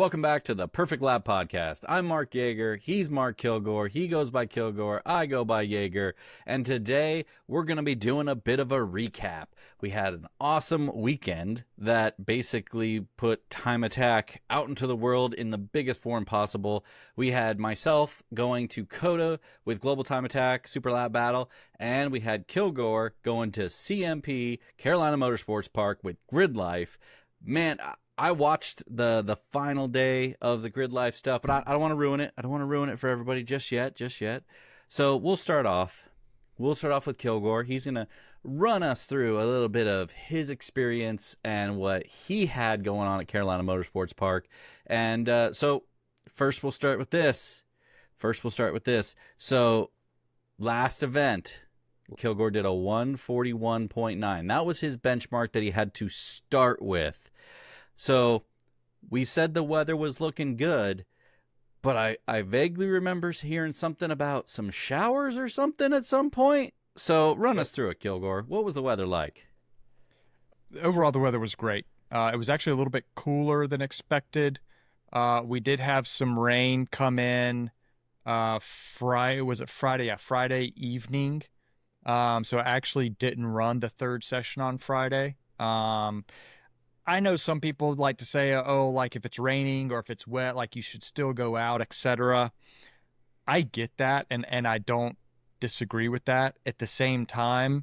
Welcome back to the Perfect Lap Podcast. I'm Mark Jager. He's Mark Kilgore. He goes by Kilgore. I go by Jager. And today we're going to be doing a bit of a recap. We had an awesome weekend that basically put Time Attack out into the world in the biggest form possible. We had myself going to COTA with Global Time Attack, Super Lap Battle, and we had Kilgore going to CMP, Carolina Motorsports Park with GridLife. Man, I watched the final day of the GridLife stuff, but I don't want to ruin it. I don't want to ruin it for everybody just yet. So we'll start off. We'll start off with Kilgore. He's going to run us through a little bit of his experience and what he had going on at Carolina Motorsports Park. And so first we'll start with this. So last event, Kilgore did a 141.9. That was his benchmark that he had to start with. So we said the weather was looking good, but I vaguely remember hearing something about some showers or something at some point. So run us through it, Kilgore. What was the weather like? Overall, the weather was great. It was actually a little bit cooler than expected. We did have some rain come in Friday. Was it Friday? Yeah, Friday evening. So I actually didn't run the third session on Friday. I know some people like to say, oh, like if it's raining or if it's wet, like you should still go out, etc. I get that, and I don't disagree with that. At the same time,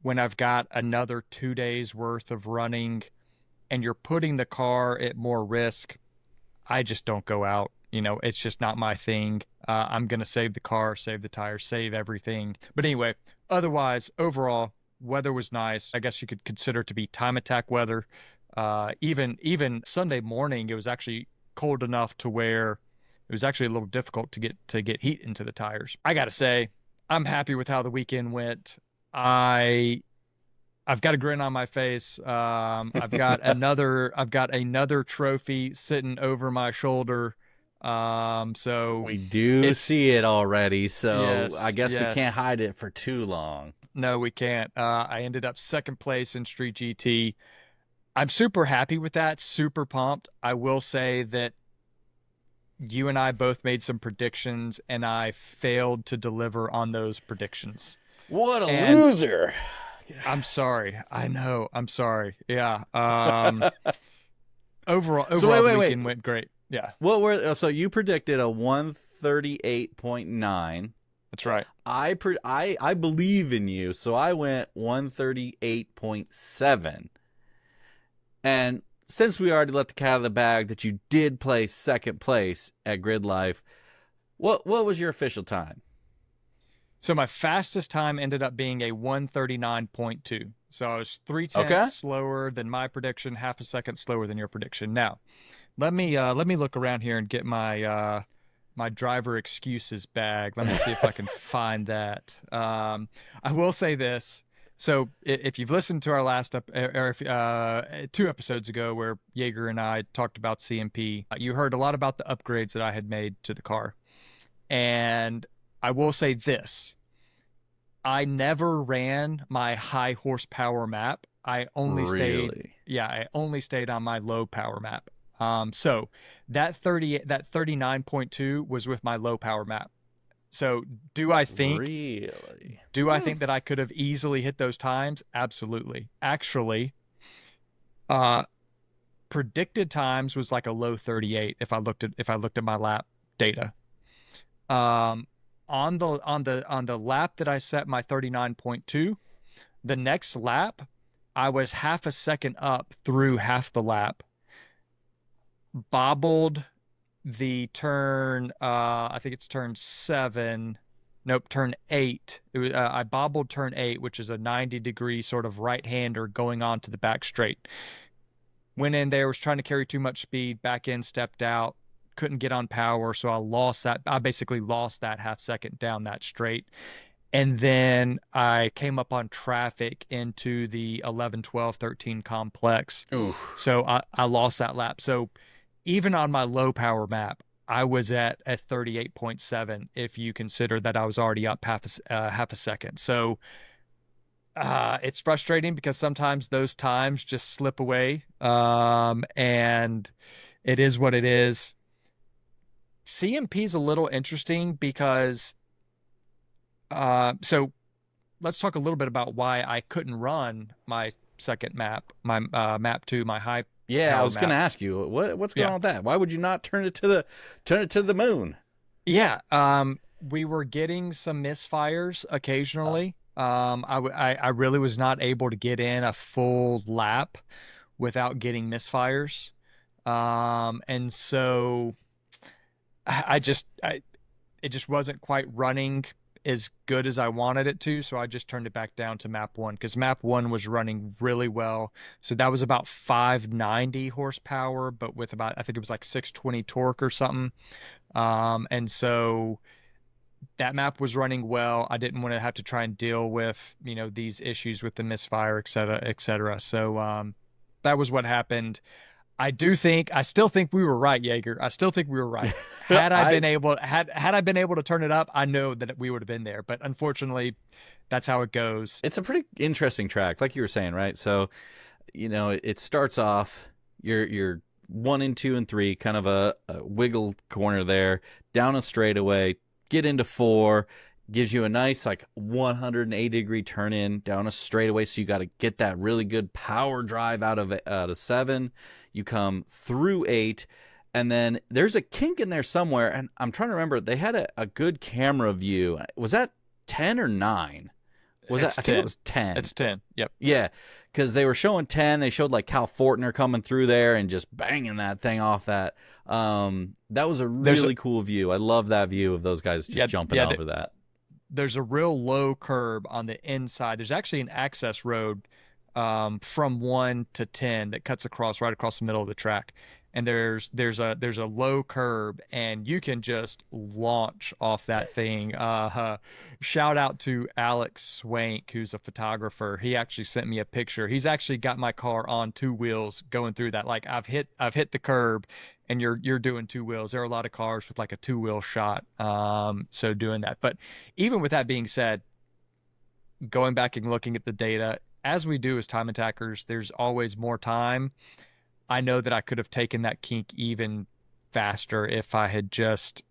when I've got another 2 days worth of running and you're putting the car at more risk, I just don't go out. You know, it's just not my thing. I'm going to save the car, save the tires, save everything. But anyway, otherwise, overall, weather was nice. I guess you could consider it to be Time Attack weather. Even Sunday morning, it was actually cold enough to where it was actually a little difficult to get heat into the tires. I gotta say, I'm happy with how the weekend went. I've got a grin on my face. I've got another trophy sitting over my shoulder. So we do see it already. So yes, I guess we can't hide it for too long. No, we can't. I ended up second place in Street GT. I'm super happy with that, super pumped. I will say that you and I both made some predictions, and I failed to deliver on those predictions. What a loser. I'm sorry. I know. I'm sorry. Yeah. Overall, the weekend went great. Yeah. So you predicted a 138.9. That's right. I believe in you, so I went 138.7. And since we already let the cat out of the bag that you did place second place at GridLife, what was your official time? So my fastest time ended up being a 139.2. So I was 0.3 slower than my prediction, half a second slower than your prediction. Now, let me look around here and get my my driver excuses bag. Let me see if I can find that. I will say this. So if you've listened to our last 2 episodes ago where Jager and I talked about CMP, you heard a lot about the upgrades that I had made to the car. And I will say this. I never ran my high horsepower map. I only stayed on my low power map. So that 39.2 was with my low power map. So do I think that I could have easily hit those times? Absolutely. Actually, predicted times was like a low 38 if I looked at my lap data. On the lap that I set my 39.2, the next lap I was half a second up through half the lap. Bobbled the turn, I think it's turn 7. Nope, turn 8. It was, I bobbled turn 8, which is a 90-degree sort of right-hander going on to the back straight. Went in there, was trying to carry too much speed, back in, stepped out, couldn't get on power, so I lost that. I basically lost that half second down that straight. And then I came up on traffic into the 11, 12, 13 complex. Oof. So I lost that lap. So even on my low power map, I was at 38.7 if you consider that I was already up half a second. So it's frustrating because sometimes those times just slip away. And It is what it is. CMP is a little interesting because so let's talk a little bit about why I couldn't run my second map, my map 2, my high Yeah, I power was going to map. ask you what's going Yeah. on with that. Why would you not turn it to the moon? Yeah, we were getting some misfires occasionally. I really was not able to get in a full lap without getting misfires. And so it just wasn't quite running as good as I wanted it to, so I just turned it back down to map 1 because map 1 was running really well. So that was about 590 horsepower, but with about, I think it was like 620 torque or something. And so that map was running well. I didn't want to have to try and deal with, these issues with the misfire, et cetera, et cetera. So that was what happened. I still think we were right, Jaeger. I still think we were right. Had I I been able, had I been able to turn it up, I know that we would have been there. But unfortunately, that's how it goes. It's a pretty interesting track, like you were saying, right? So, it starts off you're 1 and 2 and 3, kind of a wiggle corner there, down a straightaway, get into 4, gives you a nice like 180-degree turn in down a straightaway. So you got to get that really good power drive out of 7. You come through 8, and then there's a kink in there somewhere. And I'm trying to remember, they had a good camera view. Was that 10 or 9? Was It's that? I 10. think it was 10. It's 10. Yep. Yeah, because they were showing 10. They showed like Cal Fortner coming through there and just banging that thing off that. That was a really cool view. I love that view of those guys just jumping over that. There's a real low curb on the inside. There's actually an access road from 1 to 10 that cuts right across the middle of the track. And there's a low curb, and you can just launch off that thing. Shout out to Alex Swank, who's a photographer. He actually sent me a picture. He's actually got my car on 2 wheels going through that. Like I've hit the curb, and you're doing 2 wheels. There are a lot of cars with like a 2-wheel shot. So doing that. But even with that being said, going back and looking at the data, as we do as time attackers, there's always more time. I know that I could have taken that kink even faster if I had just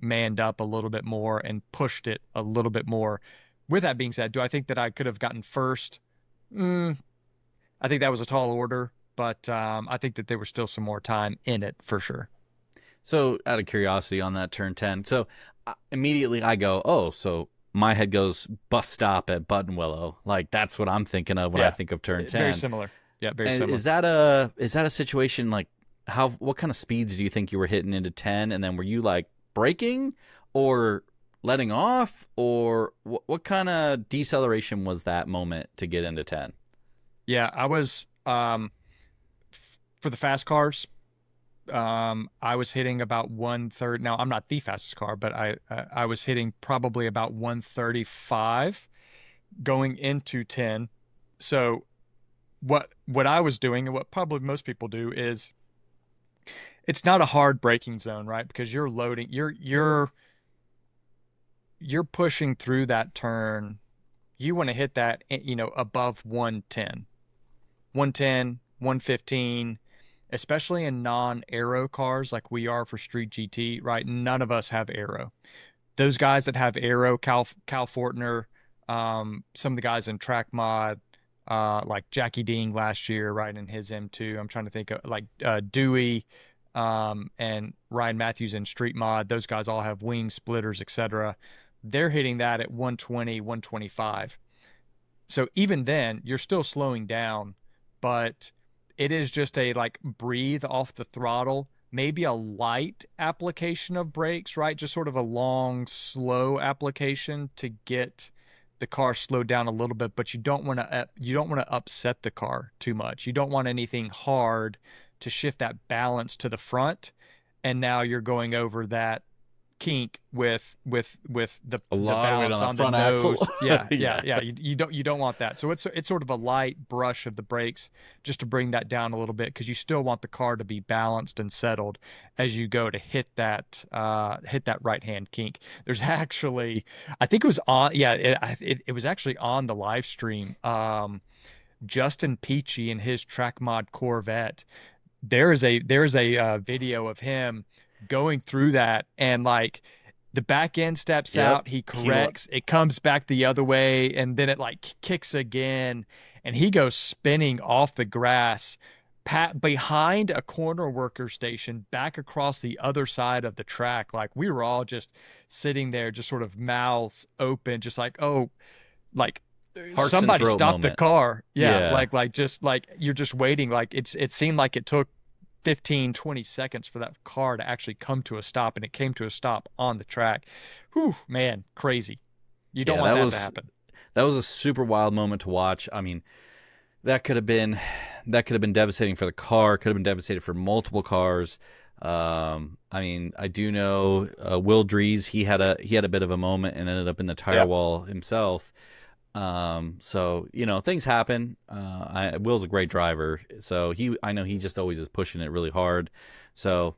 manned up a little bit more and pushed it a little bit more. With that being said, do I think that I could have gotten first? I think that was a tall order, but I think that there was still some more time in it for sure. So, out of curiosity on that turn 10, so immediately I go, oh, so my head goes bus stop at Buttonwillow. Like that's what I'm thinking of when I think of turn 10. Very similar. Yeah, very and similar. Is that a situation like what kind of speeds do you think you were hitting into 10, and then were you like braking or letting off, or what kind of deceleration was that moment to get into 10? Yeah, I was for the fast cars. I was hitting about 130. Now I'm not the fastest car, but I was hitting probably about 135 going into 10. So what I was doing, and what probably most people do, is it's not a hard braking zone, right? Because you're loading, you're pushing through that turn. You want to hit that, above 110, 115, especially in non-aero cars like we are for Street GT, right? None of us have aero. Those guys that have aero, Cal Fortner, some of the guys in track mod, like Jackie Dean last year, right, in his M2. I'm trying to think of like Dewey and Ryan Matthews in Street Mod. Those guys all have wing splitters, etc. They're hitting that at 120, 125. So even then, you're still slowing down, but it is just a like breathe off the throttle, maybe a light application of brakes, right? Just sort of a long, slow application to get the car slowed down a little bit, but you don't want to upset the car too much. You don't want anything hard to shift that balance to the front, and now you're going over that kink with the balance on the nose. Yeah. You don't want that. So it's sort of a light brush of the brakes just to bring that down a little bit, because you still want the car to be balanced and settled as you go to hit that right hand kink. There's actually, I think it was on, it was actually on the live stream. Justin Peachy and his track mod Corvette There is a video of him going through that, and like the back end steps Yep. out, he He lo- corrects, it comes back the other way, and then it like kicks again, and he goes spinning off the grass, behind a corner worker station, back across the other side of the track. Like we were all just sitting there, just sort of mouths open, just like, oh, like Hearts and somebody throat stop the moment. car. Yeah, Yeah. like just like you're just waiting. Like it seemed like it took 15, 20 seconds for that car to actually come to a stop, and it came to a stop on the track. Whew, man, crazy. You don't Yeah, want that to happen. that was a super wild moment to watch. I mean, that could have been devastating for the car. Could have been devastating for multiple cars. I mean, I do know Will Drees. He had a bit of a moment and ended up in the tire Yeah. wall himself. So things happen. Will's a great driver, so I know he just always is pushing it really hard. So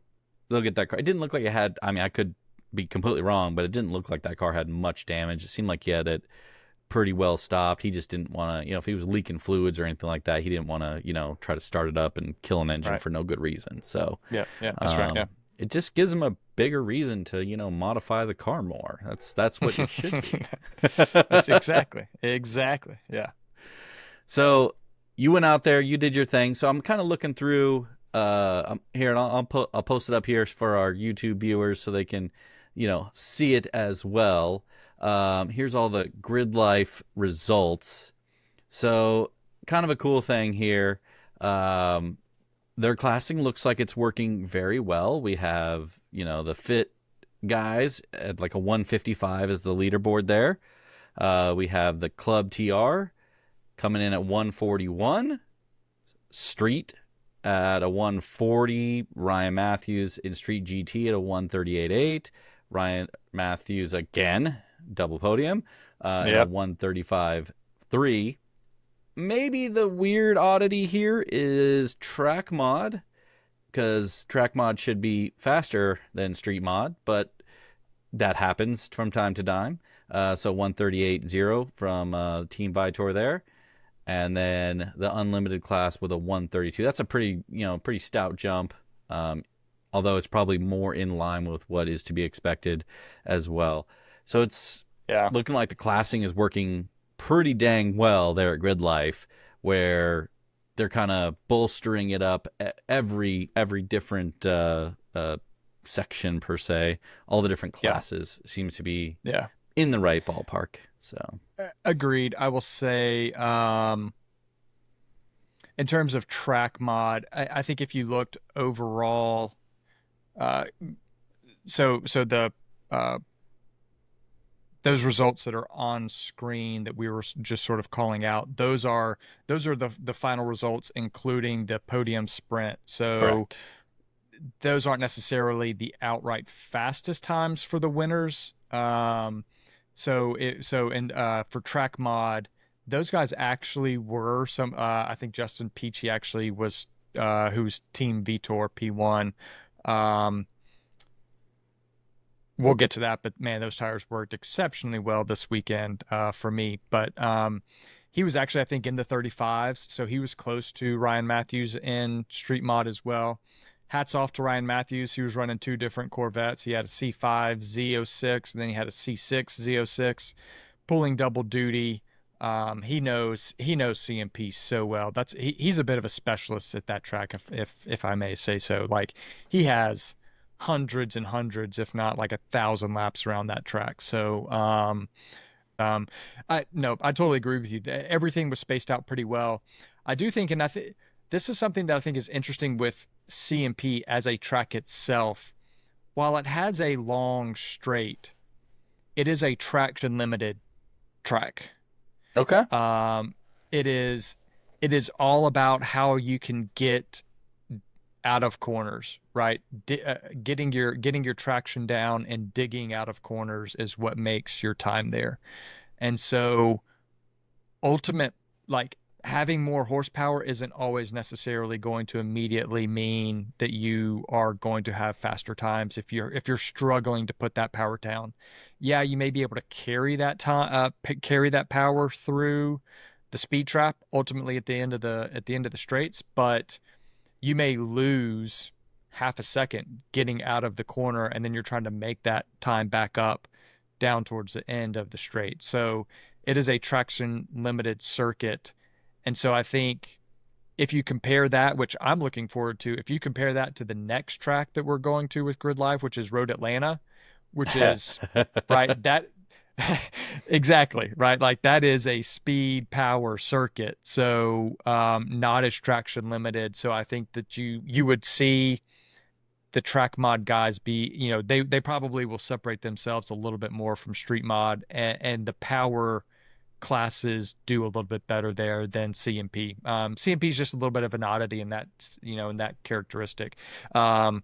look at that car. It didn't look like it had. I mean, I could be completely wrong, but it didn't look like that car had much damage. It seemed like he had it pretty well stopped. He just didn't want to, if he was leaking fluids or anything like that, he didn't want to, try to start it up and kill an engine Right. for no good reason. So, Yeah, that's right. Yeah. it just gives him a bigger reason to, modify the car more. That's what it should be. That's exactly. Yeah. So you went out there, you did your thing. So I'm kind of looking through here, and I'll post it up here for our YouTube viewers so they can, see it as well. Here's all the GridLife results. So kind of a cool thing here. Their classing looks like it's working very well. We have, the fit guys at like a 155 as the leaderboard there. We have the Club TR coming in at 141. Street at a 140. Ryan Matthews in Street GT at a 138.8. Ryan Matthews again, double podium, at a 135.3. Maybe the weird oddity here is track mod, because track mod should be faster than street mod, but that happens from time to time. So 138.0 from Team Vitor there. And then the unlimited class with a 132. That's a pretty stout jump, although it's probably more in line with what is to be expected as well. So it's looking like the classing is working pretty dang well there at GridLife, where they're kind of bolstering it up every different section per se. All the different classes seems to be in the right ballpark. So agreed. I will say, in terms of track mod, I think if you looked overall, so the those results that are on screen that we were just sort of calling out, those are the final results, including the podium sprint. So correct. Those aren't necessarily the outright fastest times for the winners. For track mod, those guys actually were some. I think Justin Peachy actually was, who's Team Vitor P1. We'll get to that, but man, those tires worked exceptionally well this weekend for me. But he was actually, I think, in the 35s, so he was close to Ryan Matthews in street mod as well. Hats off to Ryan Matthews. He was running two different Corvettes. He had a C5 Z06, and then he had a C6 Z06, pulling double duty. He knows CMP so well. He's a bit of a specialist at that track, if I may say so. Like, he has hundreds and hundreds, if not like 1,000 laps around that track. So, I totally agree with you. Everything was spaced out pretty well. I do think, and this is something that I think is interesting with CMP as a track itself. While it has a long straight, it is a traction limited track. Okay. It is all about how you can get out of corners, right? Getting your traction down and digging out of corners is what makes your time there. And so having more horsepower isn't always necessarily going to immediately mean that you are going to have faster times if you're struggling to put that power down. Yeah, you may be able to carry that power through the speed trap ultimately at the end of the straights, but you may lose half a second getting out of the corner, and then you're trying to make that time back up down towards the end of the straight. So it is a traction limited circuit. And so I think if you compare that, which I'm looking forward to, if you compare that to the next track that we're going to with GridLife, which is Road Atlanta, which is right, that exactly right. Like that is a speed power circuit. So not as traction limited. So I think that you would see the track mod guys be, they probably will separate themselves a little bit more from street mod, and the power classes do a little bit better there than CMP. CMP is just a little bit of an oddity in that, in that characteristic. I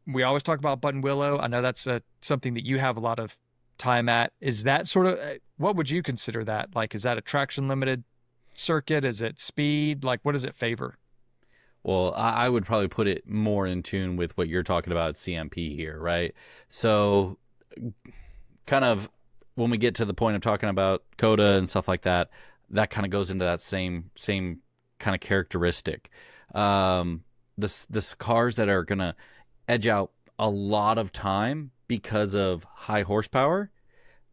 We always talk about Button Willow. I know that's something that you have a lot of time at. Is that sort of, what would you consider that? Like, is that a traction limited circuit? Is it speed? Like, what does it favor? Well, I would probably put it more in tune with what you're talking about at CMP here, right? So, kind of when we get to the point of talking about Coda and stuff like that, that kind of goes into that same kind of characteristic. This cars that are gonna edge out a lot of time because of high horsepower,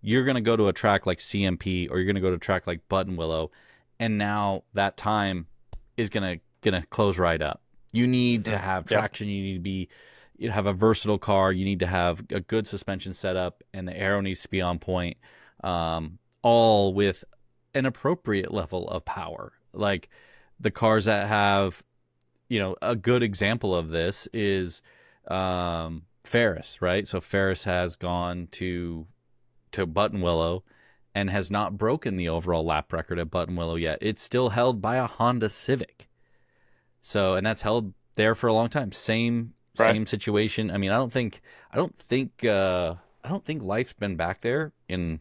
you're gonna go to a track like CMP or you're gonna go to a track like Button Willow, and now that time is gonna close right up. You need to have traction. You need to be, have a versatile car. You need to have a good suspension setup, and the aero needs to be on point. All with an appropriate level of power. Like the cars that have, a good example of this is Ferris, right? So Ferris has gone to Button Willow and has not broken the overall lap record at Button Willow yet. It's still held by a Honda Civic. So, and that's held there for a long time. Same situation. I mean, I don't think Life's been back there in.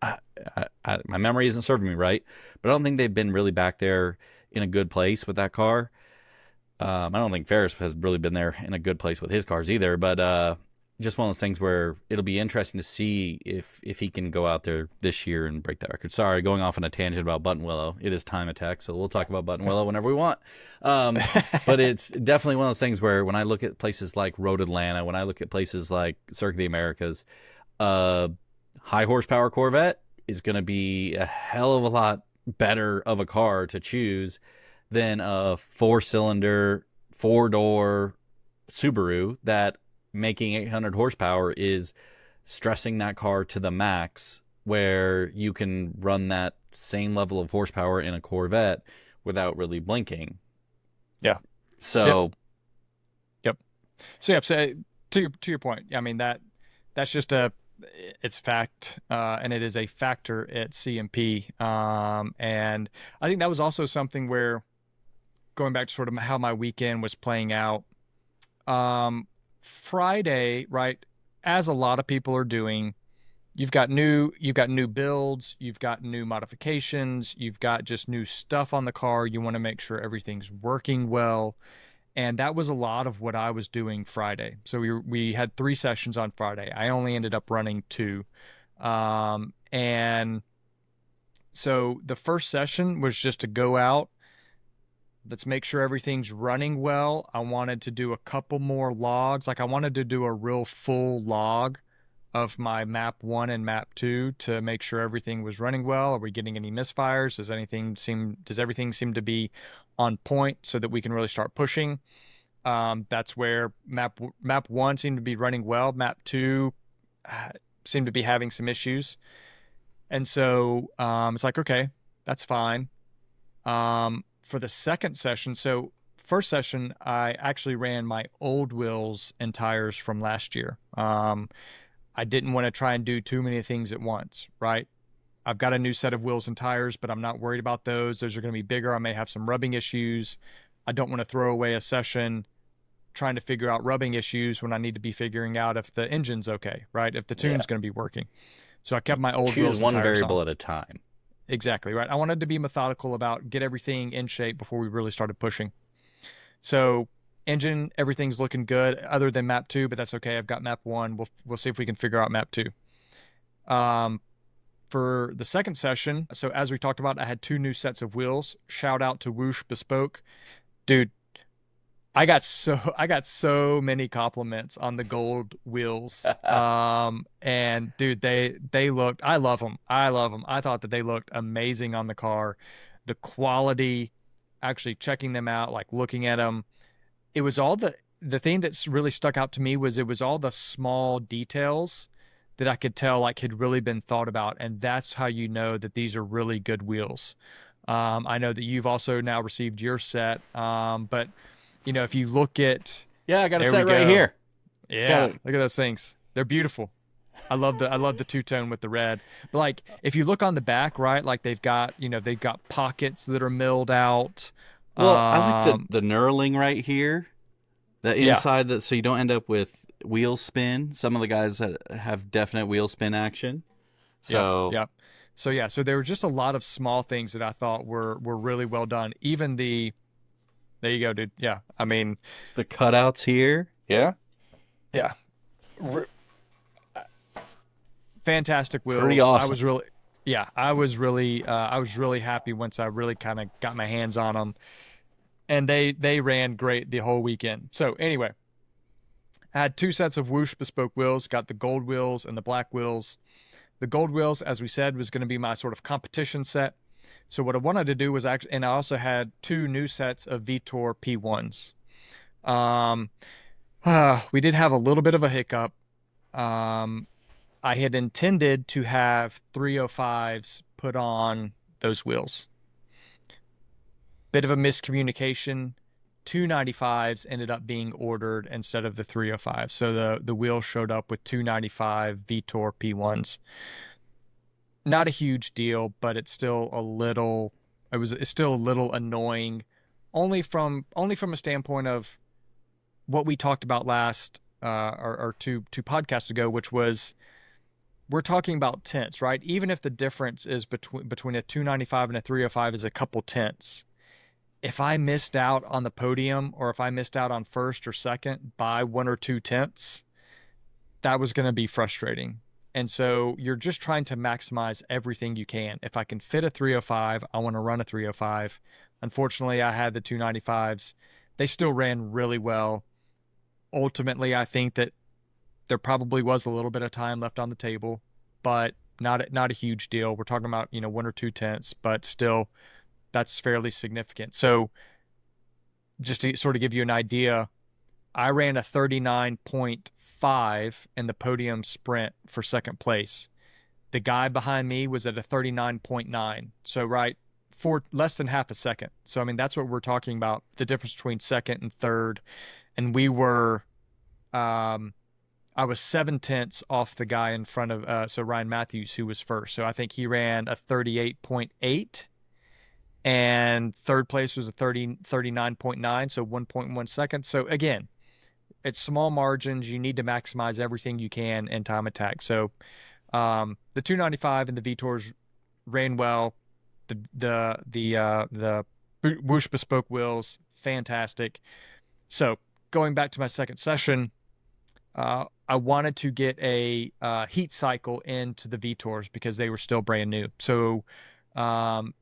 My memory isn't serving me right, but I don't think they've been really back there in a good place with that car. I don't think Ferris has really been there in a good place with his cars either. But just one of those things where it'll be interesting to see if he can go out there this year and break that record. Sorry, going off on a tangent about Button Willow. It is Time Attack, so we'll talk about Button Willow whenever we want. But it's definitely one of those things where when I look at places like Road Atlanta, when I look at places like Circuit of the Americas, high horsepower Corvette is going to be a hell of a lot better of a car to choose than a 4-cylinder, 4-door Subaru that making 800 horsepower is stressing that car to the max, where you can run that same level of horsepower in a Corvette without really blinking. Yeah. So. Yep. So to your point, I mean that's just it's fact, and it is a factor at CMP. And I think that was also something where, going back to sort of how my weekend was playing out, Friday, right, as a lot of people are doing, you've got new builds, you've got new modifications, you've got just new stuff on the car. You want to make sure everything's working well. And that was a lot of what I was doing Friday. So we had 3 sessions on Friday. I only ended up running 2. And so the first session was just to go out. Let's make sure everything's running well. I wanted to do a couple more logs. Like I wanted to do a real full log of my map 1 and map 2 to make sure everything was running well. Are we getting any misfires? Does everything seem to be on point so that we can really start pushing? That's where map 1 seemed to be running well. Map 2 seemed to be having some issues. And so it's like, okay, that's fine. For the second session, so first session, I actually ran my old wheels and tires from last year. I didn't want to try and do too many things at once, right? I've got a new set of wheels and tires, but I'm not worried about those. Those are going to be bigger. I may have some rubbing issues. I don't want to throw away a session trying to figure out rubbing issues when I need to be figuring out if the engine's okay, right? If the tune's going to be working. So I kept my old wheels and tires on. Choose one variable at a time. Exactly, right. I wanted to be methodical about get everything in shape before we really started pushing. So engine, everything's looking good other than map 2, but that's okay. I've got map 1. We'll see if we can figure out map 2. For the second session, so as we talked about, I had 2 new sets of wheels. Shout out to Whoosh Bespoke. Dude, I got so many compliments on the gold wheels. And dude, they looked, I love them. I love them. I thought that they looked amazing on the car. The quality, actually checking them out, like looking at them, it was all the thing that's really stuck out to me was it was all the small details that I could tell like had really been thought about, and that's how you know that these are really good wheels. I know that you've also now received your set, but if you look at, Yeah, I got a there we set right go. here. Yeah, look at those things. They're beautiful. I love the two-tone with the red. But like if you look on the back, right, like they've got pockets that are milled out. Well, I like the Um, the knurling right here. The yeah, inside that so you don't end up with wheel spin. Some of the guys that have definite wheel spin action. yeah, So yeah. So there were just a lot of small things that I thought were really well done. Even there you go, dude. Yeah. I mean, the cutouts here. Yeah. yeah. Fantastic Pretty wheels. awesome. I was really happy once I really kind of got my hands on them, and they ran great the whole weekend. So anyway, I had 2 sets of Whoosh Bespoke wheels, got the gold wheels and the black wheels. The gold wheels, as we said, was going to be my sort of competition set. So what I wanted to do was actually, and I also had 2 new sets of Vitor P1s. Um, we did have a little bit of a hiccup. Um, I had intended to have 305s put on those wheels. Bit of a miscommunication. 295s ended up being ordered instead of the 305. So the wheel showed up with 295 Vitor P1s. Not a huge deal, but it's still it's still a little annoying, only from a standpoint of what we talked about last or two podcasts ago, which was we're talking about tenths, right? Even if the difference is between a 295 and a 305 is a couple tenths. If I missed out on the podium or if I missed out on first or second by 1 or 2 tenths, that was going to be frustrating. And so you're just trying to maximize everything you can. If I can fit a 305, I want to run a 305. Unfortunately, I had the 295s. They still ran really well. Ultimately, I think that there probably was a little bit of time left on the table, but not a huge deal. We're talking about 1 or 2 tenths, but still that's fairly significant. So just to sort of give you an idea, I ran a 39.5 in the podium sprint for second place. The guy behind me was at a 39.9. So right, for less than half a second. So I mean that's what we're talking about, the difference between second and third. And we were I was 7 tenths off the guy in front of so Ryan Matthews, who was first. So I think he ran a 38.8 and third place was a 39.9, so 1.1 seconds. So again, it's small margins. You need to maximize everything you can in time attack. So the 295 and the Vitors ran well. The Whoosh Bespoke wheels, fantastic. So going back to my second session, I wanted to get a heat cycle into the Vitors because they were still brand new. So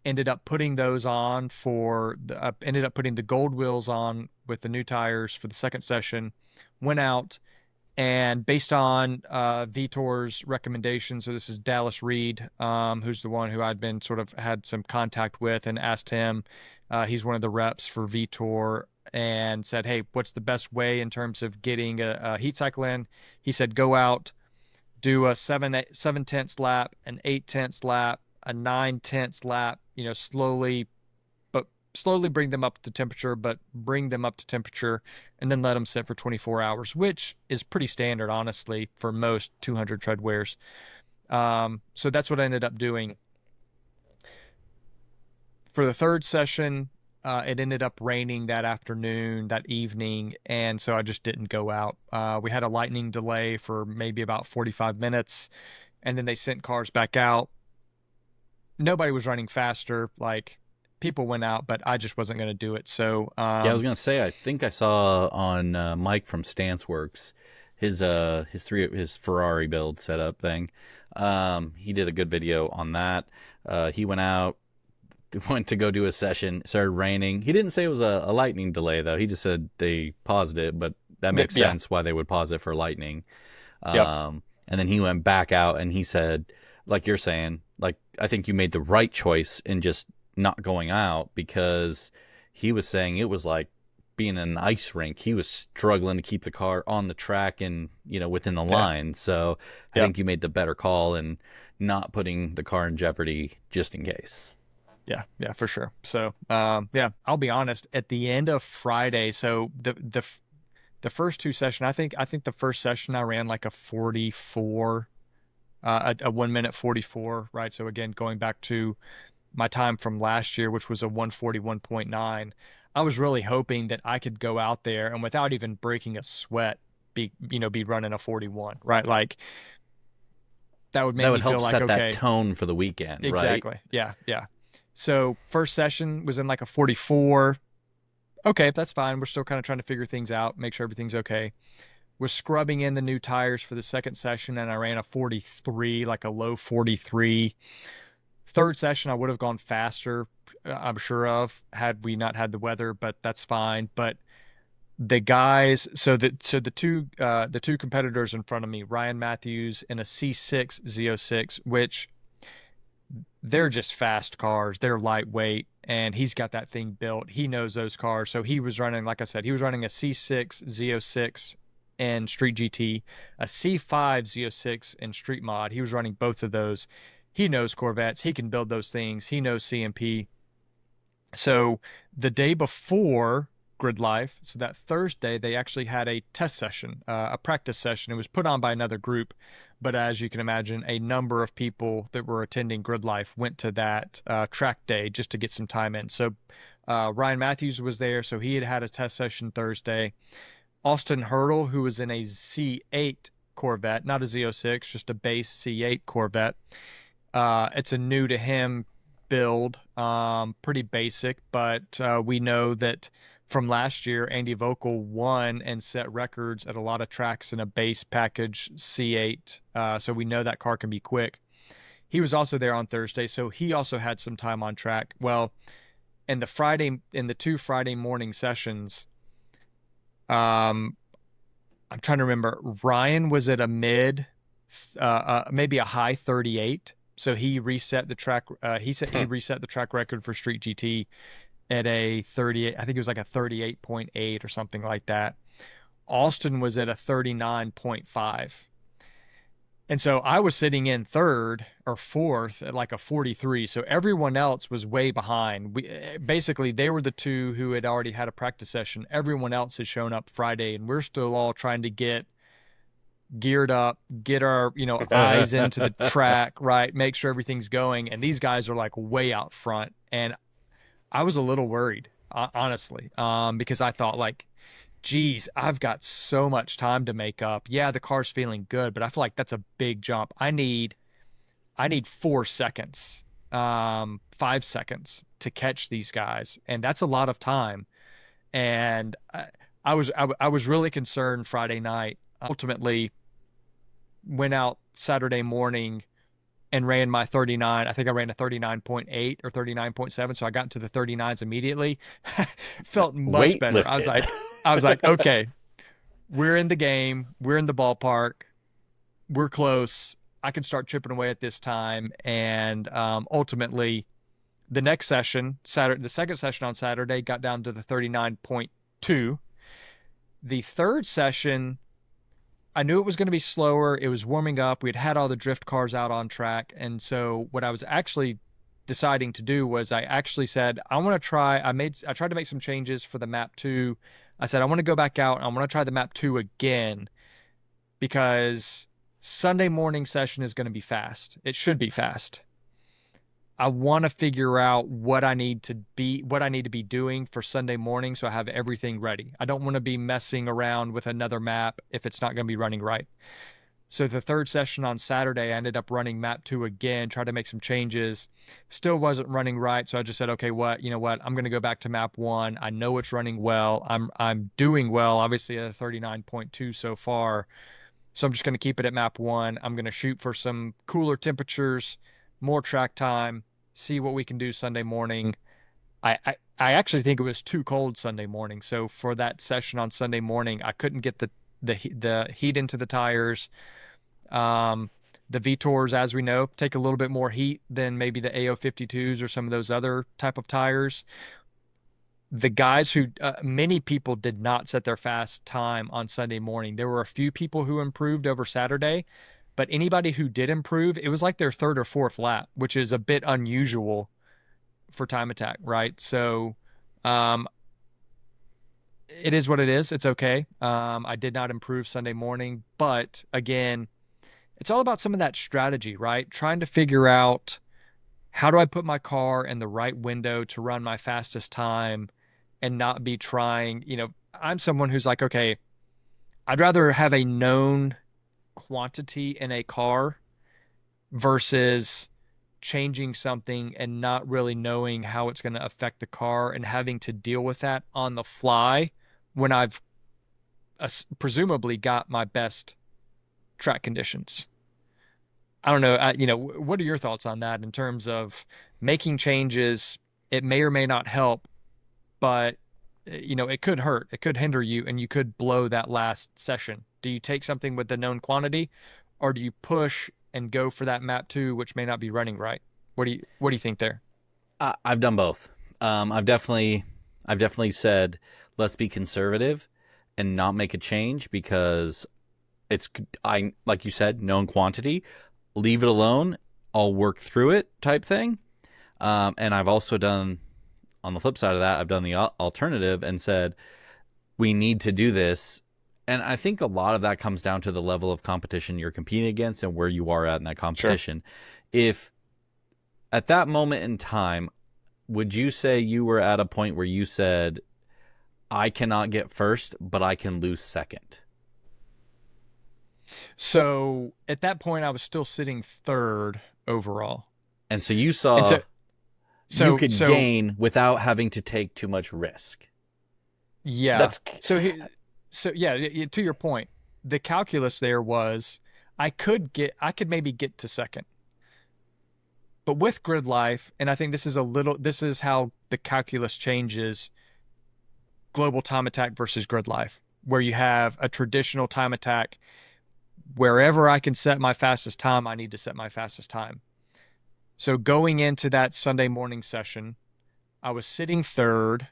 ended up putting those on ended up putting the gold wheels on with the new tires for the second session. Went out and based on Vitor's recommendation, so this is Dallas Reed, who's the one who I'd been sort of had some contact with and asked him. He's one of the reps for Vitor and said, hey, what's the best way in terms of getting a heat cycle in? He said, go out, do a 7 tenths lap, an 8 tenths lap, a 9 tenths lap, slowly bring them up to temperature, and then let them sit for 24 hours, which is pretty standard, honestly, for most 200 tread wears. So that's what I ended up doing. For the third session, it ended up raining that evening, and so I just didn't go out. We had a lightning delay for maybe about 45 minutes, and then they sent cars back out. Nobody was running faster. Like, people went out, but I just wasn't going to do it. So Yeah, I was gonna say I think I saw on Mike from Stanceworks, his Ferrari build setup thing. He did a good video on that. He went to go do a session. It started raining. He didn't say it was a lightning delay though. He just said they paused it, but that makes sense why they would pause it for lightning. Yep. And then he went back out and he said, like you're saying, like, I think you made the right choice in just not going out, because he was saying it was like being in an ice rink. He was struggling to keep the car on the track and, within the line. So I think you made the better call in not putting the car in jeopardy just in case. Yeah, for sure. So, I'll be honest, at the end of Friday, so the first two sessions, I think the first session I ran like a 44, a 1 minute 44, right? So again, going back to my time from last year, which was a 141.9, I was really hoping that I could go out there and without even breaking a sweat, be running a 41, right? Like that would make me feel like, set okay, that tone for the weekend, exactly. right? Yeah. So first session was in like a 44. Okay, that's fine. We're still kind of trying to figure things out, make sure everything's okay. We're scrubbing in the new tires for the second session, and I ran a 43, like a low 43. Third session, I would have gone faster, I'm sure of, had we not had the weather, but that's fine. But the guys, so the two competitors in front of me, Ryan Matthews in a C6 Z06, which they're just fast cars. They're lightweight, and he's got that thing built. He knows those cars. So he was running, like I said, he was running a C6 Z06 in Street GT, a C5 Z06 in Street Mod. He was running both of those. He knows Corvettes. He can build those things. He knows CMP. So the day before GridLife, so that Thursday, they actually had a test session, a practice session. It was put on by another group, but as you can imagine, a number of people that were attending GridLife went to that track day just to get some time in. So Ryan Matthews was there, so he had a test session Thursday. Austin Hurdle, who was in a Z8 Corvette, not a Z06, just a base C8 Corvette. It's a new to him build, pretty basic, but we know that from last year, Andy Vogel won and set records at a lot of tracks in a base package C8. So we know that car can be quick. He was also there on Thursday, so he also had some time on track. Well, in the two Friday morning sessions, I'm trying to remember, Ryan was at a mid, maybe a high 38. So he reset the track. He said he reset the track record for Street GT at a 38. I think it was like a 38.8 or something like that. Austin was at a 39.5. And so I was sitting in third or fourth at like a 43. So everyone else was way behind. Basically, they were the two who had already had a practice session. Everyone else had shown up Friday, and we're still all trying to get geared up, get our eyes into the track, right? Make sure everything's going. And these guys are like way out front. And I was a little worried, honestly, because I thought like, geez, I've got so much time to make up. Yeah, the car's feeling good, but I feel like that's a big jump. I need 4 seconds, 5 seconds to catch these guys, and that's a lot of time. And I was really concerned Friday night. Ultimately, went out Saturday morning and ran my 39. I think I ran a 39.8 or 39.7. So I got into the 39s immediately. Felt much better. I was like, okay, we're in the game. We're in the ballpark. We're close. I can start chipping away at this time. And ultimately, the next session, the second session on Saturday, got down to the 39.2. The third session, I knew it was going to be slower. It was warming up. We'd had all the drift cars out on track. And so what I was actually deciding to do was I actually said, I tried to make some changes for the map 2. I said, I want to go back out and I want to try the map 2 again, because Sunday morning session is going to be fast. It should be fast. I want to figure out what I need to be doing for Sunday morning, so I have everything ready. I don't want to be messing around with another map if it's not going to be running right. So the third session on Saturday, I ended up running map 2 again, tried to make some changes. Still wasn't running right, so I just said, okay, you know what? I'm going to go back to map 1. I know it's running well. I'm doing well, obviously at a 39.2 so far. So I'm just going to keep it at map 1. I'm going to shoot for some cooler temperatures, more track time, see what we can do Sunday morning. I actually think it was too cold Sunday morning. So for that session on Sunday morning, I couldn't get the heat into the tires. The Vtors, as we know, take a little bit more heat than maybe the AO52s or some of those other type of tires. The guys who, many people did not set their fast time on Sunday morning. There were a few people who improved over Saturday, but anybody who did improve, it was like their third or fourth lap, which is a bit unusual for Time Attack, right? So, it is what it is. It's okay. I did not improve Sunday morning, but again, it's all about some of that strategy, right? Trying to figure out, how do I put my car in the right window to run my fastest time and not be trying, I'm someone who's like, okay, I'd rather have a known quantity in a car versus changing something and not really knowing how it's going to affect the car and having to deal with that on the fly when I've presumably got my best track conditions. I don't know. What are your thoughts on that in terms of making changes? It may or may not help, but it could hurt. It could hinder you, and you could blow that last session. Do you take something with the known quantity, or do you push and go for that map 2, which may not be running right? What do you think there? I've done both. I've definitely said, let's be conservative and not make a change because like you said, known quantity. Leave it alone. I'll work through it type thing. And I've also done, on the flip side of that, I've done the alternative and said, we need to do this. And I think a lot of that comes down to the level of competition you're competing against and where you are at in that competition. Sure. If at that moment in time, would you say you were at a point where you said, I cannot get first, but I can lose second? So at that point, I was still sitting third overall. And so you saw you could gain without having to take too much risk. Yeah. So yeah, to your point, the calculus there was I could maybe get to second. But with GridLife, and I think this is how the calculus changes global time attack versus GridLife, where you have a traditional time attack. Wherever I can set my fastest time, I need to set my fastest time. So going into that Sunday morning session, I was sitting third.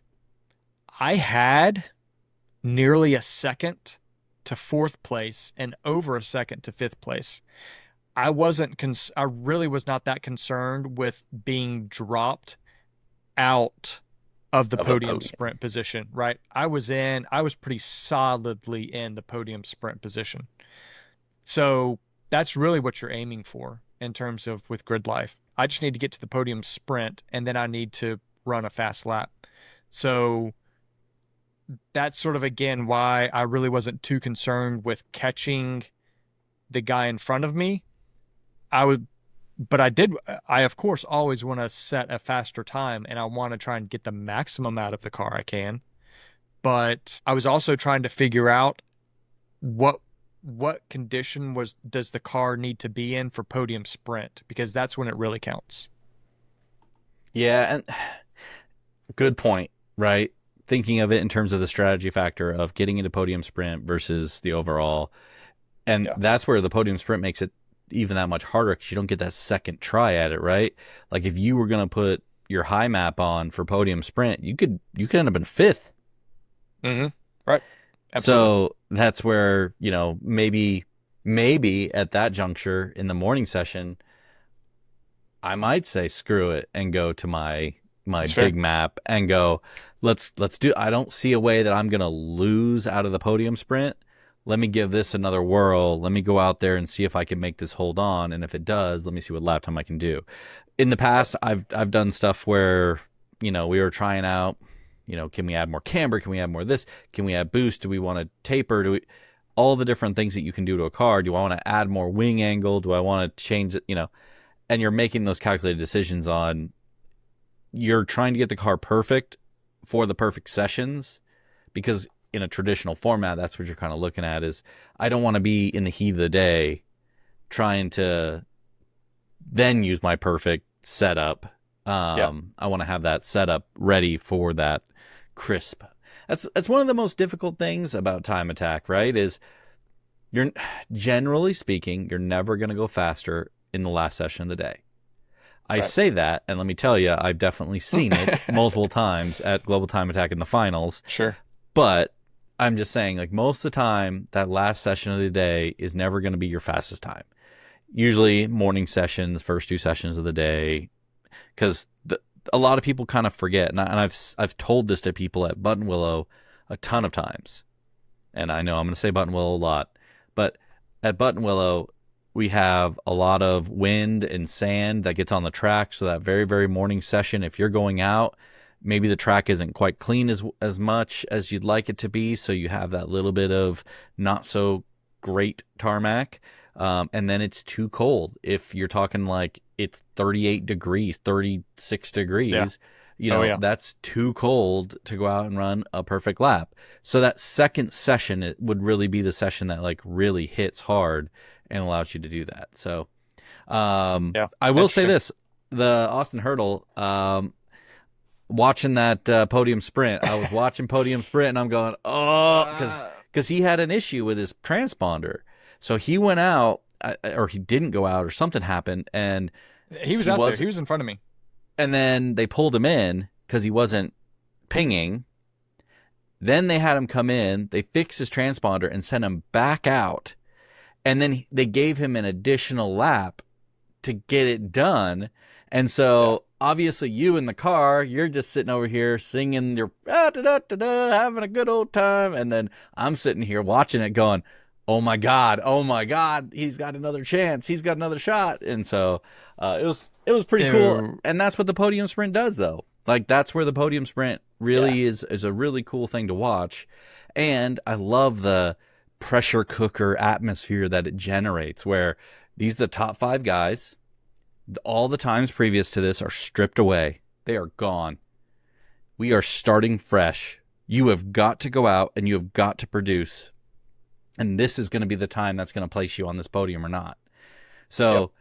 I had nearly a second to fourth place and over a second to fifth place. I really was not that concerned with being dropped out of the podium sprint position, right? I was pretty solidly in the podium sprint position. So that's really what you're aiming for in terms of with GridLife. I just need to get to the podium sprint, and then I need to run a fast lap. So that's sort of, again, why I really wasn't too concerned with catching the guy in front of me. I, of course, always want to set a faster time, and I want to try and get the maximum out of the car I can. But I was also trying to figure out what condition does the car need to be in for podium sprint, because that's when it really counts. Yeah, and good point, right? Thinking of it in terms of the strategy factor of getting into podium sprint versus the overall. And that's where the podium sprint makes it even that much harder because you don't get that second try at it, right? Like if you were going to put your high map on for podium sprint, you could end up in fifth. Mm-hmm. Right. Absolutely. So that's where, maybe at that juncture in the morning session, I might say screw it and go to my big map and go, let's do. I don't see a way that I'm going to lose out of the podium sprint. Let me give this another whirl. Let me go out there and see if I can make this hold on. And if it does, let me see what lap time I can do. In the past, I've done stuff where, we were trying out, can we add more camber? Can we add more of this? Can we add boost? Do we want to taper? all the different things that you can do to a car. Do I want to add more wing angle? Do I want to change it? And you're making those calculated decisions on, you're trying to get the car perfect for the perfect sessions, because in a traditional format, that's what you're kind of looking at is, I don't want to be in the heat of the day trying to then use my perfect setup. I want to have that setup ready for that crisp. That's one of the most difficult things about Time Attack, right? Is you're, generally speaking, you're never going to go faster in the last session of the day. I say that, and let me tell you, I've definitely seen it multiple times at Global Time Attack in the finals. Sure. But I'm just saying, like, most of the time, that last session of the day is never going to be your fastest time. Usually morning sessions, first 2 sessions of the day, because a lot of people kind of forget, and I've told this to people at Button Willow a ton of times, and I know I'm going to say Button Willow a lot, but at Button Willow, we have a lot of wind and sand that gets on the track. So that very, very morning session, if you're going out, maybe the track isn't quite clean as much as you'd like it to be. So you have that little bit of not so great tarmac. And then it's too cold. If you're talking like it's 38 degrees, 36 degrees, that's too cold to go out and run a perfect lap. So that second session, it would really be the session that like really hits hard and allows you to do that. So I will say this, the Austin Hurdle, watching that Podium Sprint, I was watching Podium Sprint and I'm going, because he had an issue with his transponder. So he went out, or he didn't go out, or something happened, and he was out there. He was in front of me. And then they pulled him in because he wasn't pinging. Then they had him come in, they fixed his transponder and sent him back out. And then they gave him an additional lap to get it done. And so obviously you in the car, you're just sitting over here singing your having a good old time. And then I'm sitting here watching it going, oh my God, he's got another chance. He's got another shot. And so it was pretty cool. And that's what the Podium Sprint does, though. Like, that's where the Podium Sprint really is a really cool thing to watch. And I love the pressure cooker atmosphere that it generates, where these are the top 5 guys. All the times previous to this are stripped away. They are gone. We are starting fresh. You have got to go out and you have got to produce. And this is going to be the time that's going to place you on this podium or not. So,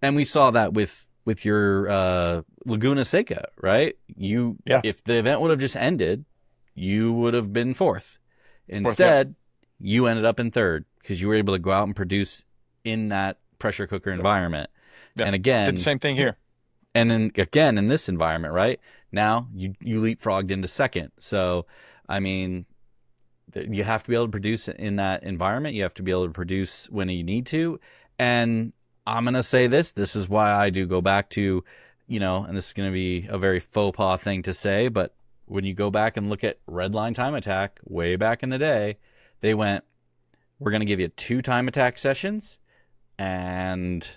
and we saw that with your Laguna Seca, right? If the event would have just ended, you would have been 4th. Instead, you ended up in 3rd because you were able to go out and produce in that pressure cooker environment. And again, did the same thing here. And then again, in this environment, right? Now you leapfrogged into 2nd. So, I mean, you have to be able to produce in that environment. You have to be able to produce when you need to. And I'm going to say this is why I do go back to, and this is going to be a very faux pas thing to say, but when you go back and look at Redline Time Attack way back in the day, they went, we're going to give you 2 Time Attack sessions, and,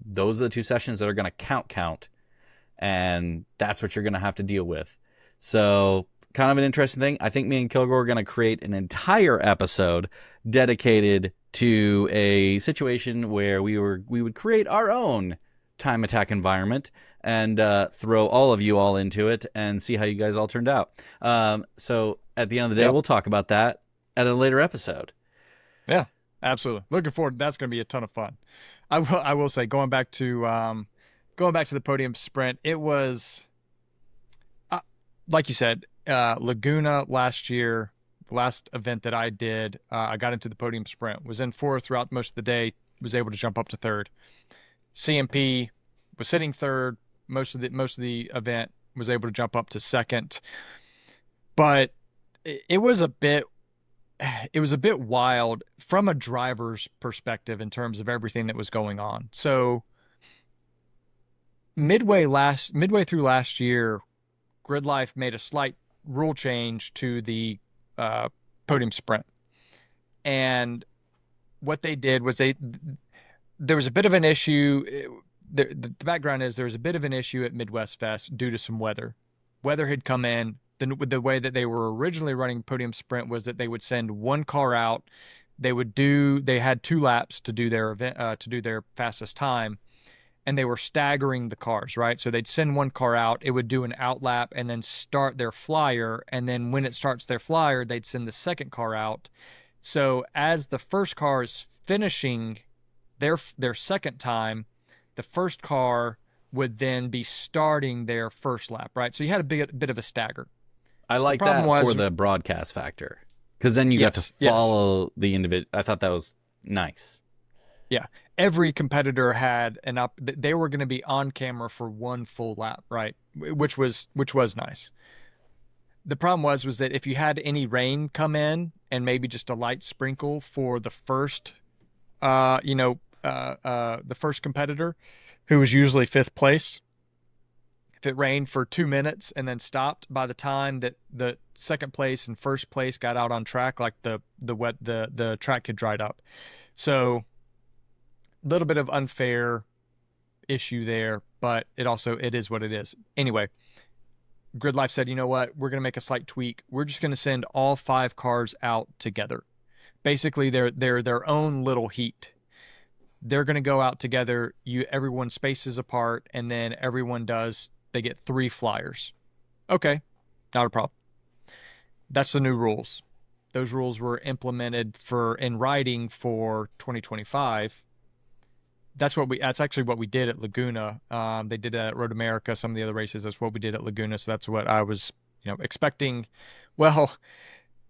those are the 2 sessions that are going to count, and that's what you're going to have to deal with. So kind of an interesting thing. I think me and Kilgore are going to create an entire episode dedicated to a situation where we would create our own Time Attack environment and throw all of you all into it and see how you guys all turned out. So at the end of the day, we'll talk about that at a later episode. Yeah, absolutely. Looking forward. That's going to be a ton of fun. I will say, going back to the Podium Sprint, it was like you said, Laguna last year, the last event that I did, I got into the Podium Sprint, was in 4th throughout most of the day, was able to jump up to 3rd. CMP was sitting 3rd most of the event, was able to jump up to 2nd. But it was a bit wild from a driver's perspective in terms of everything that was going on. So midway through last year, GridLife made a slight rule change to the Podium Sprint. And what they did was there was a bit of an issue. The background is there was a bit of an issue at Midwest Fest due to some weather. Weather had come in. The way that they were originally running Podium Sprint was that they would send one car out They had 2 laps to do their event, to do their fastest time, and they were staggering the cars, right? So they'd send one car out, it would do an out lap and then start their flyer. And then when it starts their flyer, they'd send the second car out. So as the first car is finishing their second time, the first car would then be starting their first lap, right? So you had a bit of a stagger. I like that for the broadcast factor, because then you got to follow the individual. I thought that was nice. Yeah. Every competitor had they were going to be on camera for one full lap, right? Which was nice. The problem was that if you had any rain come in and maybe just a light sprinkle for the first, the first competitor, who was usually 5th place, if it rained for 2 minutes and then stopped, by the time that the second place and first place got out on track, like the track had dried up. So little bit of unfair issue there, but it is what it is. Anyway, GridLife said, you know what, we're going to make a slight tweak. We're just going to send all 5 cars out together. Basically, they're their own little heat. They're going to go out together. Everyone spaces apart, and then they get 3 flyers. Okay, not a problem. That's the new rules. Those rules were implemented in writing for 2025. That's actually what we did at Laguna. They did that at Road America, some of the other races. That's what we did at Laguna. So that's what I was, expecting. Well,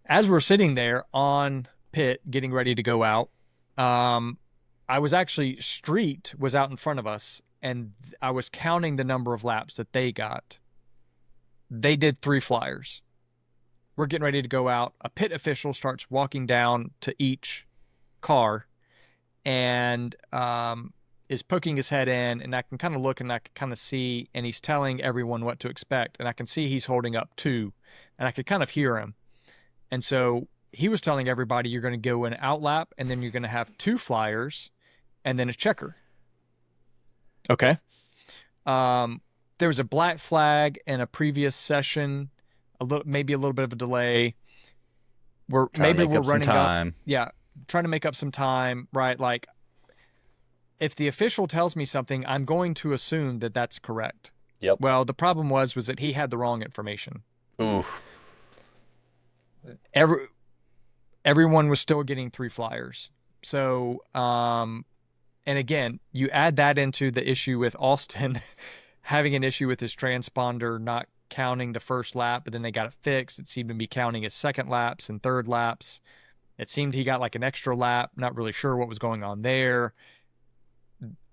as we're sitting there on pit, getting ready to go out, Street was out in front of us, and I was counting the number of laps that they got. They did 3 flyers. We're getting ready to go out. A pit official starts walking down to each car and is poking his head in, and I can kind of look and I can kind of see, and he's telling everyone what to expect, and I can see he's holding up 2, and I could kind of hear him. And so he was telling everybody, you're going to go an out lap, and then you're going to have 2 flyers and then a checker. Okay. There was a black flag in a previous session, maybe a little bit of a delay. We're running up. Yeah. Trying to make up some time, right? Like, if the official tells me something, I'm going to assume that that's correct. Yep. Well, the problem was that he had the wrong information. Oof. Everyone was still getting 3 flyers. So, and again, you add that into the issue with Austin having an issue with his transponder not counting the first lap, but then they got it fixed. It seemed to be counting his second laps and third laps. It seemed he got like an extra lap, not really sure what was going on there.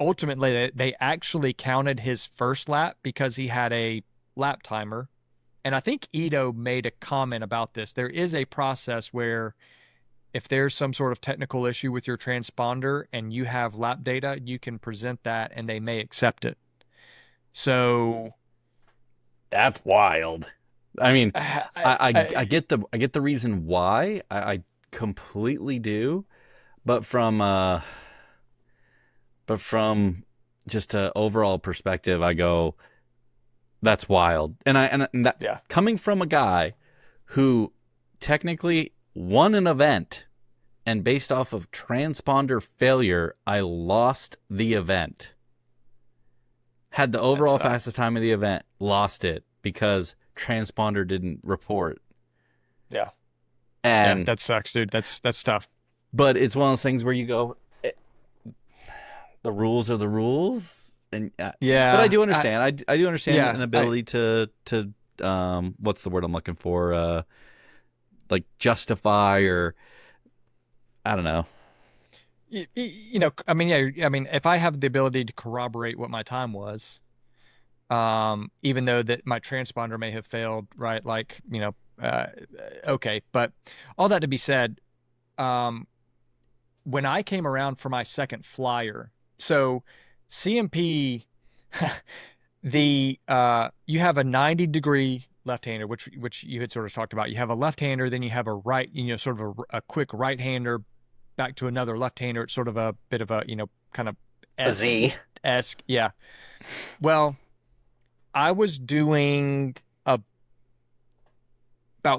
Ultimately, they actually counted his first lap because he had a lap timer. And I think Ito made a comment about this. There is a process where if there's some sort of technical issue with your transponder and you have lap data, you can present that and they may accept it. So that's wild. I mean, I get the reason why. I completely do, but from just an overall perspective, I go, that's wild. Coming from a guy who technically won an event, and based off of transponder failure, I lost the event. Had the overall fastest time of the event, lost it because transponder didn't report. Yeah. And that sucks, dude. That's tough. But it's one of those things where you go, the rules are the rules, and yeah. But I do understand. I do understand an ability to what's the word I'm looking for? Like justify, or I don't know. I mean, if I have the ability to corroborate what my time was, even though that my transponder may have failed, right? Like, okay. But all that to be said, when I came around for my second flyer, so CMP, you have a 90-degree left-hander, which you had sort of talked about. You have a left-hander, then you have a right, sort of a quick right-hander back to another left-hander. It's sort of a bit of a, kind of Z-esque. Yeah. Well, I was doing about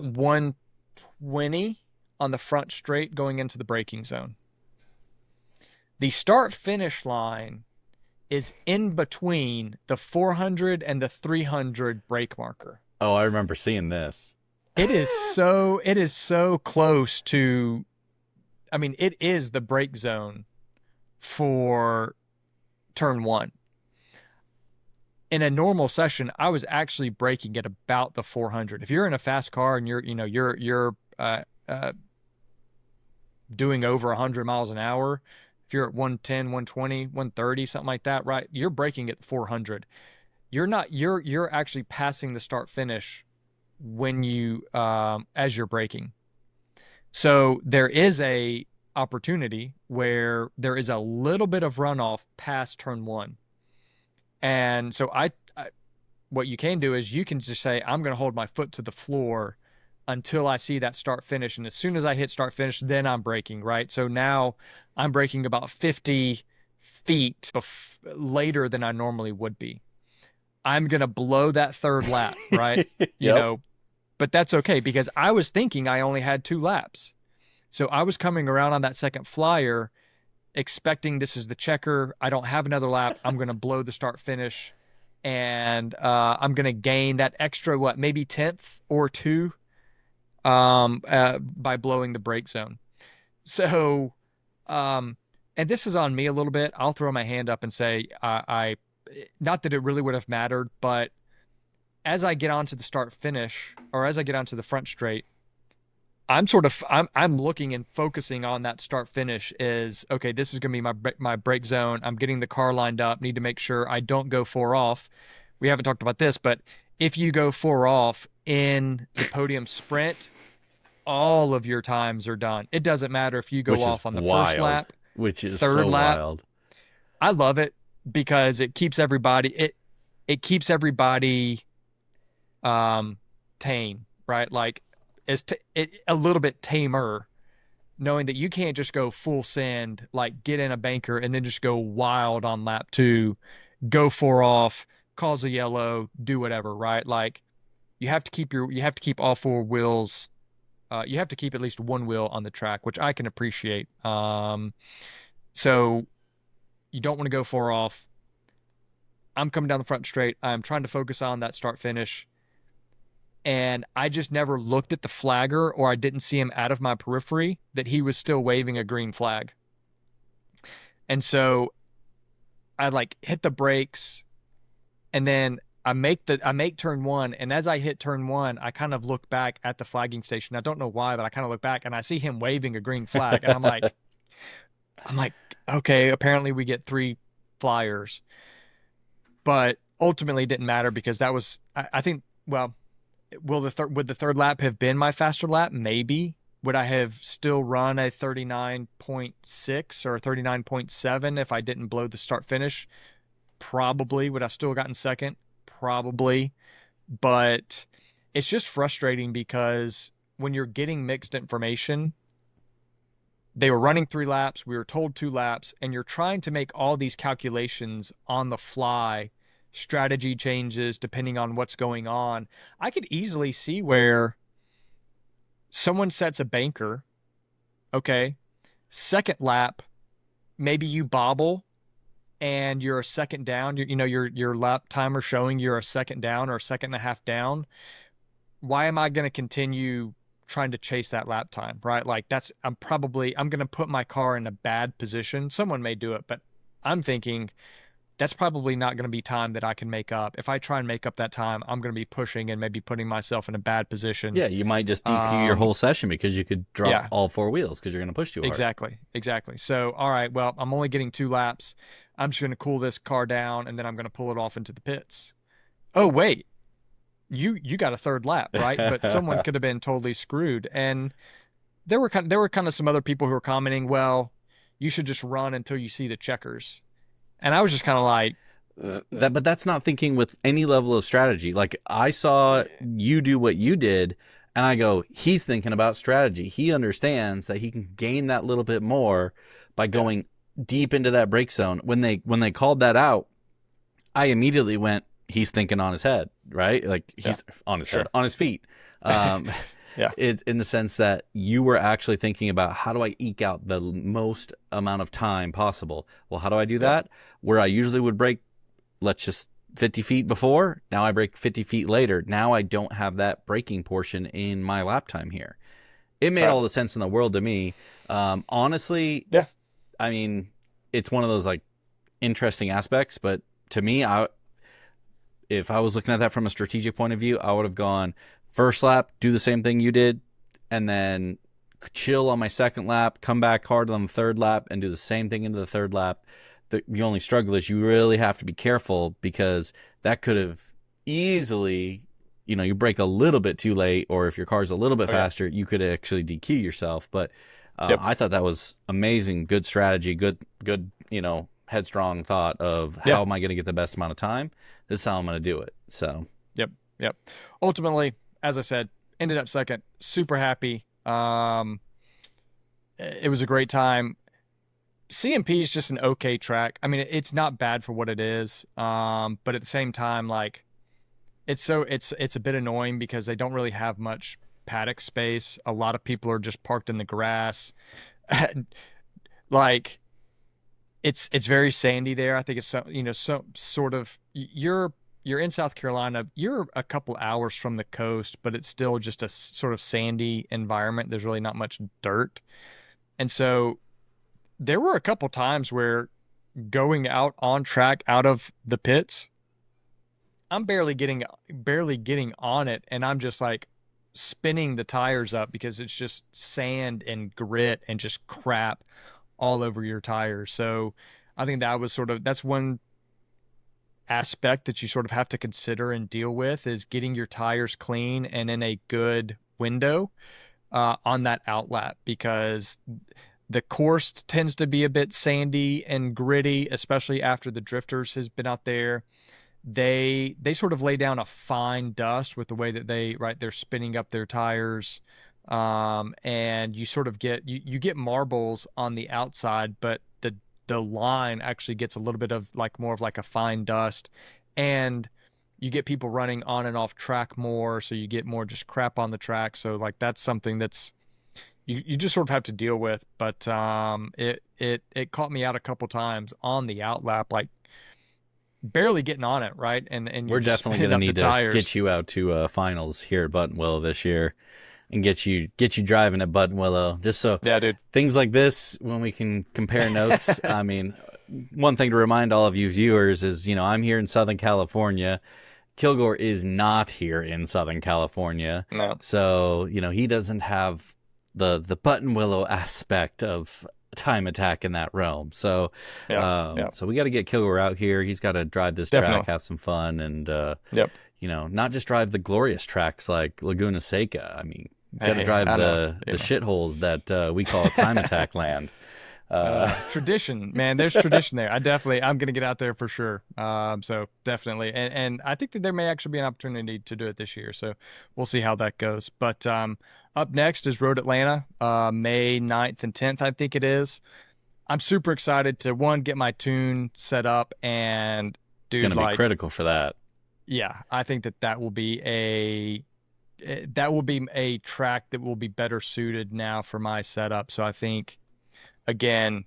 120 on the front straight going into the braking zone. The start-finish line is in between the 400 and the 300 brake marker. Oh, I remember seeing this. It is so close to, I mean, it is the brake zone for turn 1. In a normal session, I was actually braking at about the 400. If you're in a fast car and you're doing over 100 miles an hour, if you're at 110, 120, 130, something like that, right? You're braking at 400. You're actually passing the start finish when you as you're braking. So there is a opportunity where there is a little bit of runoff past turn 1. And so I what you can do is you can just say, I'm going to hold my foot to the floor until I see that start finish. And as soon as I hit start finish, then I'm braking, right? So now I'm braking about 50 feet later than I normally would be. I'm going to blow that third lap, right? You know, but that's okay because I was thinking I only had 2 laps. So I was coming around on that second flyer expecting this is the checker. I don't have another lap. I'm going to blow the start finish and I'm going to gain that extra, maybe 10th or 2 by blowing the brake zone. So, and this is on me a little bit. I'll throw my hand up and say, I not that it really would have mattered, but as I get onto the start finish or as I get onto the front straight, I'm looking and focusing on that start finish is, okay, this is going to be my brake zone. I'm getting the car lined up, need to make sure I don't go 4 off. We haven't talked about this, but if you go 4 off in the Podium Sprint, all of your times are done. It doesn't matter if you go off on the first lap, which is third so lap. Wild. I love it because it keeps everybody tame, right? Like a little bit tamer, knowing that you can't just go full send, like get in a banker and then just go wild on lap 2, go 4 off, cause a yellow, do whatever, right? Like you have to keep all 4 wheels. You have to keep at least 1 wheel on the track, which I can appreciate. So you don't want to go 4 off. I'm coming down the front straight. I'm trying to focus on that start finish. And I just never looked at the flagger, or I didn't see him out of my periphery, that he was still waving a green flag. And so I hit the brakes, and then I make turn 1. And as I hit turn 1, I kind of look back at the flagging station. I don't know why, but I kind of look back and I see him waving a green flag. And I'm like, okay, apparently we get 3 flyers. But ultimately it didn't matter because that was, I think, well, would the third lap have been my faster lap? Maybe. Would I have still run a 39.6 or 39.7 if I didn't blow the start finish? Probably. Would I still gotten second? Probably. But it's just frustrating because when you're getting mixed information, they were running 3 laps, we were told 2 laps, and you're trying to make all these calculations on the fly, strategy changes depending on what's going on. I could easily see where someone sets a banker, okay, second lap, maybe you bobble and you're a second down, your lap timer showing you're a second down or a second and a half down. Why am I going to continue trying to chase that lap time, right? Like I'm going to put my car in a bad position. Someone may do it, but I'm thinking that's probably not going to be time that I can make up. If I try and make up that time, I'm going to be pushing and maybe putting myself in a bad position. Yeah, you might just DQ your whole session because you could drop all 4 wheels because you're going to push too hard. Exactly. So, all right, well, I'm only getting 2 laps. I'm just going to cool this car down, and then I'm going to pull it off into the pits. Oh, wait. You got a third lap, right? But someone could have been totally screwed. And there were kind of some other people who were commenting, well, you should just run until you see the checkers. And I was just kind of like, but that's not thinking with any level of strategy. Like I saw you do what you did, and I go, he's thinking about strategy. He understands that he can gain that little bit more by going deep into that brake zone. When they called that out, I immediately went, he's thinking on his head, right? Like he's on his head, on his feet. Yeah. in the sense that you were actually thinking about how do I eke out the most amount of time possible. Well, how do I do that? Where I usually would brake, let's just 50 feet before, now I brake 50 feet later. Now I don't have that braking portion in my lap time here. It made all the sense in the world to me. Honestly, Yeah. I mean, it's one of those like interesting aspects, but to me, if I was looking at that from a strategic point of view, I would have gone first lap, do the same thing you did, and then chill on my second lap, come back hard on the third lap, and do the same thing into the third lap. The only struggle is you really have to be careful because that could have easily, you brake a little bit too late, or if your car's a little bit faster, you could actually DQ yourself. But I thought that was amazing, good strategy, good, headstrong thought of how am I going to get the best amount of time? This is how I'm going to do it. So, Yep. Ultimately, as I said, ended up second. Super happy. It was a great time. CMP is just an okay track. I mean, it's not bad for what it is. But at the same time, like, it's a bit annoying because they don't really have much paddock space. A lot of people are just parked in the grass. Like, it's very sandy there. I think it's so sort of you're in South Carolina. You're a couple hours from the coast, but it's still just a sort of sandy environment. There's really not much dirt, and so there were a couple times where going out on track out of the pits, I'm barely getting on it, and I'm just like spinning the tires up because it's just sand and grit and just crap all over your tires. So I think that's one aspect that you sort of have to consider and deal with is getting your tires clean and in a good window on that outlap, because the course tends to be a bit sandy and gritty, especially after the drifters has been out there. They sort of lay down a fine dust with the way that they're spinning up their tires. And you sort of get you get marbles on the outside, but the line actually gets a little bit of like more of like a fine dust, and you get people running on and off track more, so you get more just crap on the track. So like that's something that's you just sort of have to deal with. But it caught me out a couple times on the outlap, like barely getting on it, right? And we're definitely going to need to tires. get you out to finals here at Buttonwillow this year and get you driving at Buttonwillow, just so dude. Things like this, when we can compare notes. I mean, one thing to remind all of you viewers is, I'm here in Southern California. Kilgore is not here in Southern California. No. So, he doesn't have the Buttonwillow aspect of Time Attack in that realm. So, so we got to get Kilgore out here. He's got to drive this track, have some fun, and, not just drive the glorious tracks like Laguna Seca. I mean, got to drive the shitholes that we call Time Attack land. Tradition, man. There's tradition there. I'm going to get out there for sure. So definitely. And I think that there may actually be an opportunity to do it this year. So we'll see how that goes. But up next is Road Atlanta, May 9th and 10th, I think it is. I'm super excited to, get my tune set up, and dude, going to be critical for that. Yeah, I think that will be a track that will be better suited now for my setup. So I think, again,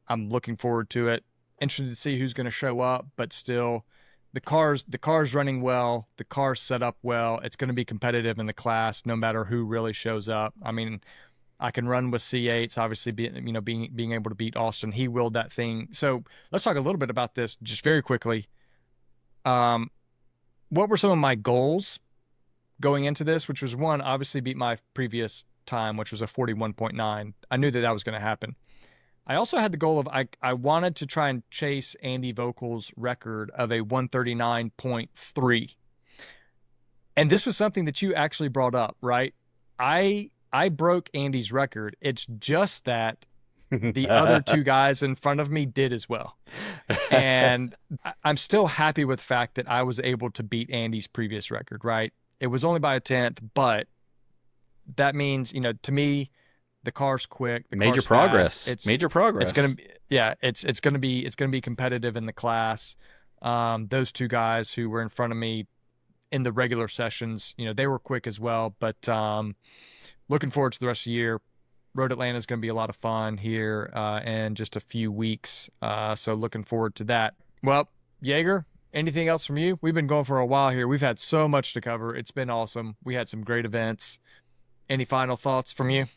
I'm looking forward to it. Interested to see who's going to show up, but still, the car's running well. The car's set up well. It's going to be competitive in the class, no matter who really shows up. I mean, I can run with C8s, obviously, being able to beat Austin. He willed that thing. So let's talk a little bit about this just very quickly. What were some of my goals going into this? Which was one, obviously beat my previous time, which was a 41.9. I knew that was going to happen. I also had the goal of I wanted to try and chase Andy Vocal's record of a 139.3. And this was something that you actually brought up, right? I broke Andy's record. It's just that the other two guys in front of me did as well. And I'm still happy with the fact that I was able to beat Andy's previous record, right? It was only by a 10th, but that means, to me, the car's quick. The major car's progress. Fast. Major progress. It's gonna be, it's gonna be competitive in the class. Those two guys who were in front of me in the regular sessions. They were quick as well, but looking forward to the rest of the year. Road Atlanta is going to be a lot of fun here in just a few weeks. So looking forward to that. Well, Jager, anything else from you? We've been going for a while here. We've had so much to cover. It's been awesome. We had some great events. Any final thoughts from you?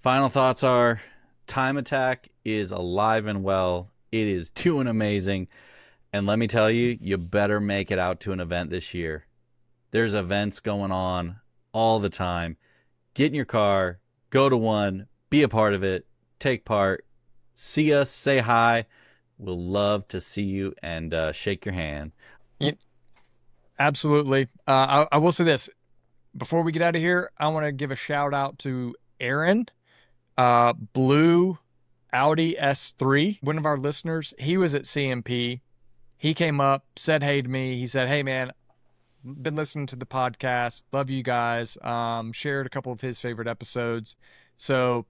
Final thoughts are Time Attack is alive and well. It is doing amazing. And let me tell you, you better make it out to an event this year. There's events going on all the time. Get in your car, go to one, be a part of it, take part, see us, say hi. We'll love to see you and shake your hand. Absolutely. I will say this. Before we get out of here, I want to give a shout out to Aaron, Blue Audi S3, one of our listeners. He was at CMP. He came up, said hey to me. He said, hey, man, been listening to the podcast. Love you guys. Shared a couple of his favorite episodes. So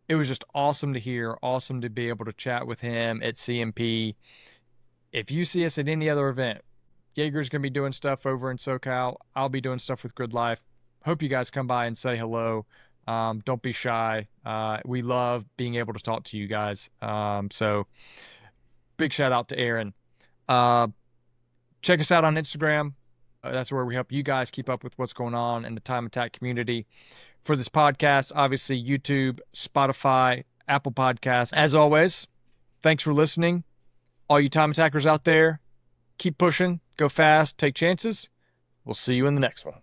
it was just awesome to hear, awesome to be able to chat with him at CMP. If you see us at any other event, Jager's going to be doing stuff over in SoCal. I'll be doing stuff with GridLife. Hope you guys come by and say hello. Don't be shy. We love being able to talk to you guys. So big shout out to Aaron. Check us out on Instagram. That's where we help you guys keep up with what's going on in the Time Attack community. For this podcast, obviously YouTube, Spotify, Apple Podcasts. As always, thanks for listening. All you Time Attackers out there, keep pushing, go fast, take chances. We'll see you in the next one.